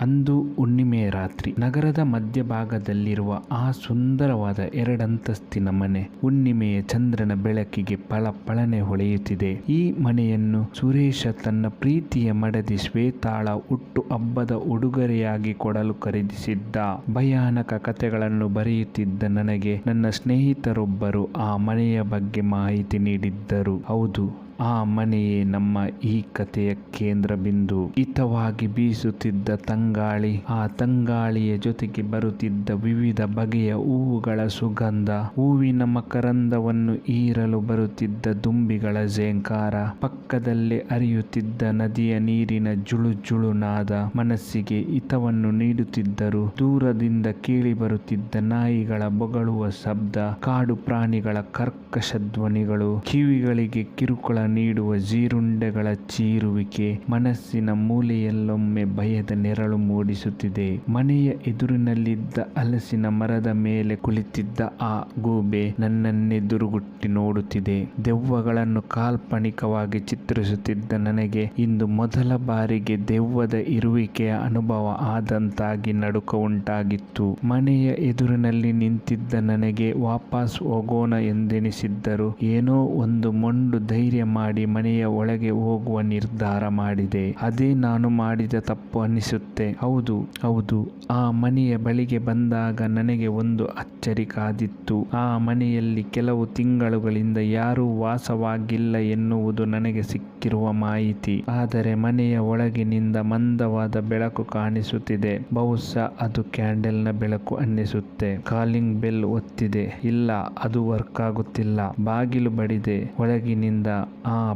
ಅಂದು ಹುಣ್ಣಿಮೆಯ ರಾತ್ರಿ. ನಗರದ ಮಧ್ಯಭಾಗದಲ್ಲಿರುವ ಆ ಸುಂದರವಾದ ಎರಡಂತಸ್ತಿನ ಮನೆ ಹುಣ್ಣಿಮೆಯ ಚಂದ್ರನ ಬೆಳಕಿಗೆ ಪಳಪಳನೆ ಹೊಳೆಯುತ್ತಿದೆ. ಈ ಮನೆಯನ್ನು ಸುರೇಶ ತನ್ನ ಪ್ರೀತಿಯ ಮಡದಿ ಶ್ವೇತಾಳ ಹುಟ್ಟು ಹಬ್ಬದ ಉಡುಗೊರೆಯಾಗಿ ಕೊಡಲು ಖರೀದಿಸಿದ್ದ. ಭಯಾನಕ ಕಥೆಗಳನ್ನು ಬರೆಯುತ್ತಿದ್ದ ನನಗೆ ನನ್ನ ಸ್ನೇಹಿತರೊಬ್ಬರು ಆ ಮನೆಯ ಬಗ್ಗೆ ಮಾಹಿತಿ ನೀಡಿದ್ದರು. ಹೌದು, ಆ ಮನೆಯೇ ನಮ್ಮ ಈ ಕಥೆಯ ಕೇಂದ್ರ ಬಿಂದು. ಹಿತವಾಗಿ ಬೀಸುತ್ತಿದ್ದ ತಂಗಾಳಿ, ಆ ತಂಗಾಳಿಯ ಜೊತೆಗೆ ಬರುತ್ತಿದ್ದ ವಿವಿಧ ಬಗೆಯ ಹೂವುಗಳ ಸುಗಂಧ, ಹೂವಿನ ಮಕರಂದವನ್ನು ಹೀರಲು ಬರುತ್ತಿದ್ದ ದುಂಬಿಗಳ ಝೇಂಕಾರ, ಪಕ್ಕದಲ್ಲೇ ಹರಿಯುತ್ತಿದ್ದ ನದಿಯ ನೀರಿನ ಜುಳು ನಾದ ಮನಸ್ಸಿಗೆ ಹಿತವನ್ನು ನೀಡುತ್ತಿದ್ದರು. ದೂರದಿಂದ ಕೇಳಿ ಬರುತ್ತಿದ್ದ ನಾಯಿಗಳ ಬೊಗಳುವ ಶಬ್ದ, ಕಾಡು ಪ್ರಾಣಿಗಳ ಕರ್ಕಶ ಧ್ವನಿಗಳು, ಕಿವಿಗಳಿಗೆ ಕಿರುಕುಳ ನೀಡುವ ಜೀರುಂಡೆಗಳ ಚೀರುವಿಕೆ ಮನಸ್ಸಿನ ಮೂಲೆಯಲ್ಲೊಮ್ಮೆ ಭಯದ ನೆರಳು ಮೂಡಿಸುತ್ತಿದೆ. ಮನೆಯ ಎದುರಿನಲ್ಲಿದ್ದ ಹಲಸಿನ ಮರದ ಮೇಲೆ ಕುಳಿತಿದ್ದ ಆ ಗೂಬೆ ನನ್ನನ್ನೇ ದುರುಗುಟ್ಟಿ ನೋಡುತ್ತಿದೆ. ದೆವ್ವಗಳನ್ನು ಕಾಲ್ಪನಿಕವಾಗಿ ಚಿತ್ರಿಸುತ್ತಿದ್ದ ನನಗೆ ಇಂದು ಮೊದಲ ಬಾರಿಗೆ ದೆವ್ವದ ಇರುವಿಕೆಯ ಅನುಭವ ಆದಂತಾಗಿ ನಡುಕ ಉಂಟಾಗಿತ್ತು. ಮನೆಯ ಎದುರಿನಲ್ಲಿ ನಿಂತಿದ್ದ ನನಗೆ ವಾಪಸ್ ಹೋಗೋಣ ಎಂದೆನಿಸಿದ್ದರೂ ಏನೋ ಒಂದು ಮೊಂಡು ಧೈರ್ಯ ಮಾಡಿ ಮನೆಯ ಒಳಗೆ ಹೋಗುವ ನಿರ್ಧಾರ ಮಾಡಿದೆ. ಅದೇ ನಾನು ಮಾಡಿದ ತಪ್ಪು ಅನಿಸುತ್ತೆ. ಹೌದು, ಆ ಮನೆಯ ಬಳಿಗೆ ಬಂದಾಗ ನನಗೆ ಒಂದು ಅಚ್ಚರಿ ಕಾದಿತ್ತು. ಆ ಮನೆಯಲ್ಲಿ ಕೆಲವು ತಿಂಗಳುಗಳಿಂದ ಯಾರೂ ವಾಸವಾಗಿಲ್ಲ ಎನ್ನುವುದು ನನಗೆ ಸಿಕ್ಕಿರುವ ಮಾಹಿತಿ. ಆದರೆ ಮನೆಯ ಒಳಗಿನಿಂದ ಮಂದವಾದ ಬೆಳಕು ಕಾಣಿಸುತ್ತಿದೆ. ಬಹುಶಃ ಅದು ಕ್ಯಾಂಡಲ್ನ ಬೆಳಕು ಅನ್ನಿಸುತ್ತೆ. ಕಾಲಿಂಗ್ ಬೆಲ್ ಒತ್ತಿದೆ. ಇಲ್ಲ, ಅದು ವರ್ಕ್ ಆಗುತ್ತಿಲ್ಲ. ಬಾಗಿಲು ಬಡಿದೆ. ಒಳಗಿನಿಂದ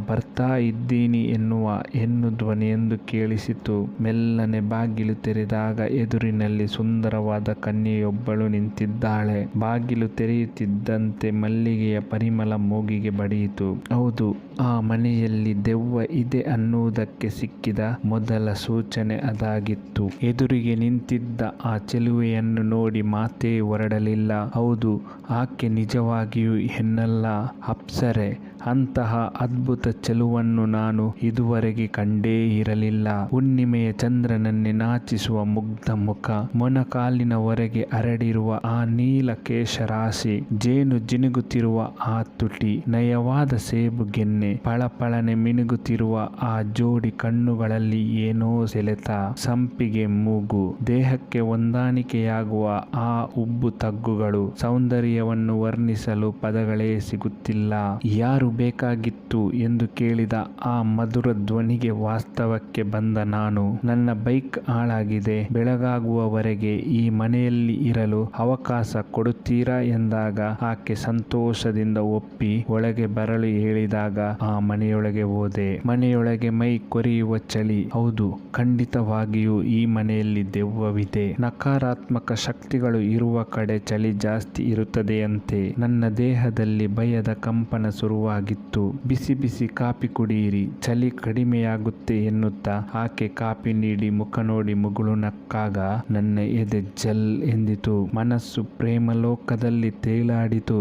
ಬರ್ತಾ ಇದ್ದೀನಿ ಎನ್ನುವ ಹೆಣ್ಣು ಧ್ವನಿಯೊಂದು ಕೇಳಿಸಿತು. ಮೆಲ್ಲನೆ ಬಾಗಿಲು ತೆರೆದಾಗ ಎದುರಿನಲ್ಲಿ ಸುಂದರವಾದ ಕನ್ಯೆಯೊಬ್ಬಳು ನಿಂತಿದ್ದಾಳೆ. ಬಾಗಿಲು ತೆರೆಯುತ್ತಿದ್ದಂತೆ ಮಲ್ಲಿಗೆಯ ಪರಿಮಳ ಮೂಗಿಗೆ ಬಡಿಯಿತು. ಹೌದು, ಆ ಮನೆಯಲ್ಲಿ ದೆವ್ವ ಇದೆ ಅನ್ನುವುದಕ್ಕೆ ಸಿಕ್ಕಿದ ಮೊದಲ ಸೂಚನೆ ಅದಾಗಿತ್ತು. ಎದುರಿಗೆ ನಿಂತಿದ್ದ ಆ ಚೆಲುವೆಯನ್ನು ನೋಡಿ ಮಾತೇ ಹೊರಡಲಿಲ್ಲ. ಹೌದು, ಆಕೆ ನಿಜವಾಗಿಯೂ ಹೆಣ್ಣಲ್ಲ, ಅಪ್ಸರೆ. ಅಂತಹ ಅದ್ಭುತ ಚೆಲುವನ್ನು ನಾನು ಇದುವರೆಗೆ ಕಂಡೇ ಇರಲಿಲ್ಲ. ಹುಣ್ಣಿಮೆಯ ಚಂದ್ರನನ್ನೇ ನಾಚಿಸುವ ಮುಗ್ಧ ಮುಖ, ಮೊಣಕಾಲಿನವರೆಗೆ ಹರಡಿರುವ ಆ ನೀಲ ಕೇಶರಾಶಿ, ಜೇನು ಜಿನುಗುತ್ತಿರುವ ಆ ತುಟಿ, ನಯವಾದ ಸೇಬು ಗೆನ್ನೆ, ಪಳಪಳನೆ ಮಿನುಗುತ್ತಿರುವ ಆ ಜೋಡಿ ಕಣ್ಣುಗಳಲ್ಲಿ ಏನೋ ಸೆಳೆತ, ಸಂಪಿಗೆ ಮೂಗು, ದೇಹಕ್ಕೆ ಹೊಂದಾಣಿಕೆಯಾಗುವ ಆ ಉಬ್ಬು ತಗ್ಗುಗಳು. ಸೌಂದರ್ಯವನ್ನು ವರ್ಣಿಸಲು ಪದಗಳೇ ಸಿಗುತ್ತಿಲ್ಲ. ಯಾರು ಬೇಕಾಗಿತ್ತು ಎಂದು ಕೇಳಿದ ಆ ಮಧುರ ಧ್ವನಿಗೆ ವಾಸ್ತವಕ್ಕೆ ಬಂದ ನಾನು. ನನ್ನ ಬೈಕ್ ಹಾಳಾಗಿದೆ, ಬೆಳಗಾಗುವವರೆಗೆ ಈ ಮನೆಯಲ್ಲಿ ಇರಲು ಅವಕಾಶ ಕೊಡುತ್ತೀರಾ ಎಂದಾಗ ಆಕೆ ಸಂತೋಷದಿಂದ ಒಪ್ಪಿ ಒಳಗೆ ಬರಲು ಹೇಳಿದಾಗ ಆ ಮನೆಯೊಳಗೆ ಹೋದೆ. ಮನೆಯೊಳಗೆ ಮೈ ಕೊರೆಯುವ ಚಳಿ. ಹೌದು, ಖಂಡಿತವಾಗಿಯೂ ಈ ಮನೆಯಲ್ಲಿ ದೆವ್ವವಿದೆ. ನಕಾರಾತ್ಮಕ ಶಕ್ತಿಗಳು ಇರುವ ಕಡೆ ಚಳಿ ಜಾಸ್ತಿ ಇರುತ್ತದೆಯಂತೆ. ನನ್ನ ದೇಹದಲ್ಲಿ ಭಯದ ಕಂಪನ ಶುರುವಾಗಿತ್ತು. ಬಿಸಿ ಬಿಸಿ ಕಾಪಿ ಕುಡಿಯಿರಿ, ಚಳಿ ಕಡಿಮೆಯಾಗುತ್ತೆ ಎನ್ನುತ್ತಾ ಆಕೆ ಕಾಪಿ ನೀಡಿ ಮುಖ ನೋಡಿ ಮುಗುಳು ನಕ್ಕಾಗ ನನ್ನ ಎದೆ ಜಲ್ ಎಂದಿತು. ಮನಸ್ಸು ಪ್ರೇಮಲೋಕದಲ್ಲಿ ತೇಲಾಡಿತು.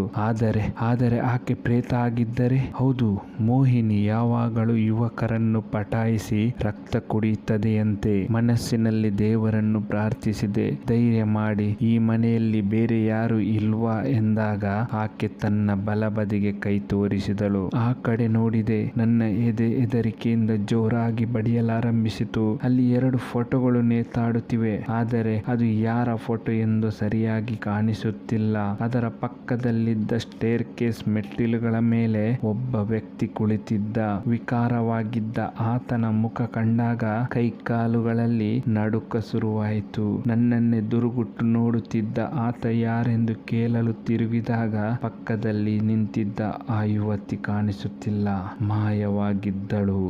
ಆದರೆ ಆಕೆ ಪ್ರೇತ ಆಗಿದ್ದರೆ? ಹೌದು, ಮೋಹಿನಿ ಯಾವಾಗಲೂ ಯುವಕರನ್ನು ಪಟಾಯಿಸಿ ರಕ್ತ ಕುಡಿಯುತ್ತದೆಯಂತೆ. ಮನಸ್ಸಿನಲ್ಲಿ ದೇವರನ್ನು ಪ್ರಾರ್ಥಿಸಿದೆ, ಧೈರ್ಯ ಮಾಡಿ, ಈ ಮನೆಯಲ್ಲಿ ಬೇರೆ ಯಾರು ಇಲ್ವಾ ಎಂದಾಗ ಆಕೆ ತನ್ನ ಬಲಬದಿಗೆ ಕೈ ತೋರಿಸಿದಳು. ಆ ಕಡೆ ನೋಡಿದೆ. ನನ್ನ ಎದೆ ಹೆದರಿಕೆಯಿಂದ ಜೋರಾಗಿ ಬಡಿಯಲಾರಂಭಿಸಿತು. ಅಲ್ಲಿ 2 ಫೋಟೋಗಳು ನೇತಾಡುತ್ತಿವೆ. ಆದರೆ ಅದು ಯಾರ ಫೋಟೋ ಎಂದು ಸರಿಯಾಗಿ ಕಾಣಿಸುತ್ತಿಲ್ಲ. ಅದರ ಪಕ್ಕದಲ್ಲಿದ್ದ ಸ್ಟೇರ್ ಕೇಸ್ ಮೆಟ್ಟಿಲುಗಳ ಮೇಲೆ ಒಬ್ಬ ವ್ಯಕ್ತಿ ಕುಳಿತಿದ್ದ. ವಿಕಾರವಾಗಿದ್ದ ಆತನ ಮುಖ ಕಂಡಾಗ ಕೈಕಾಲುಗಳಲ್ಲಿ ನಡುಕ ಶುರುವಾಯಿತು. ನನ್ನನ್ನೇ ದುರುಗುಟ್ಟು ನೋಡುತ್ತಿದ್ದ ಆತ ಯಾರೆಂದು ಕೇಳಲು ತಿರುಗಿದಾಗ ಪಕ್ಕದಲ್ಲಿ ನಿಂತಿದ್ದ ಆ ಯುವತಿ ಕಾಣಿಸುತ್ತಿಲ್ಲ, ಮಾಯವಾಗಿದ್ದಳು.